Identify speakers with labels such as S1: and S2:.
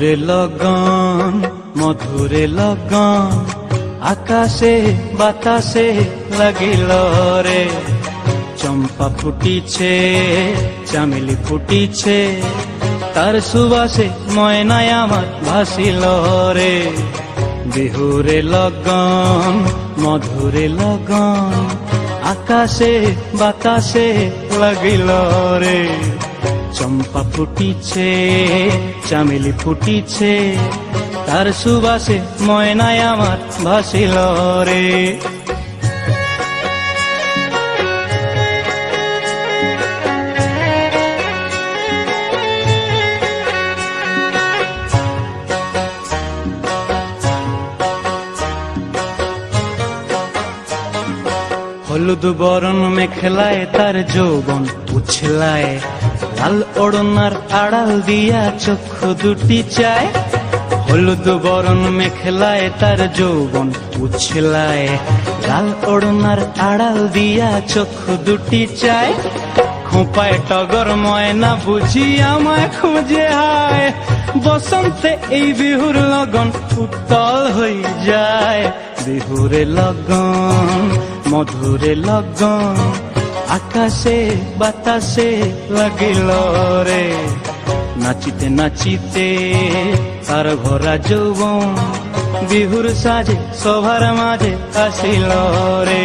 S1: বিহুরে লগন মধুরে লগন আকাশে বাতাসে লাগিল রে। চম্পা ফুটিছে চামেলি ফুটিছে তার সুবাসে ময়নায় আমার ভাসিল রে। বিহুরে লগন মধুরে লগন আকাশে বাতাসে লাগিল রে। চম্পা ফুটিছে চামেলি ফুটিছে তার সুবাসে ময়নায় আমার ভাসিল রে। হলুদ বরণ মেখলায় তার যৌবন উছলায়, লাল ওড়নার আড়াল দিয়া চক্ষু দুটি চায়। হলুদ বরণ মেখলায় তার যৌবন উছলায়, লাল ওড়নার আড়াল দিয়া চক্ষু দুটি চায়। খোঁপায় টগর ময়না বুঝি আমায় খুঁজে হায়, বসন্তে এই বিহুর লগন উত্তল হয়ে যায়। বিহুরে লগন মধুরে লগন আকাশে বাতাসে লাগিল রে। নাচিতে নাচিতে তার ভরা যৌবন বিহুর সাজে সবার মাঝে আসিল রে।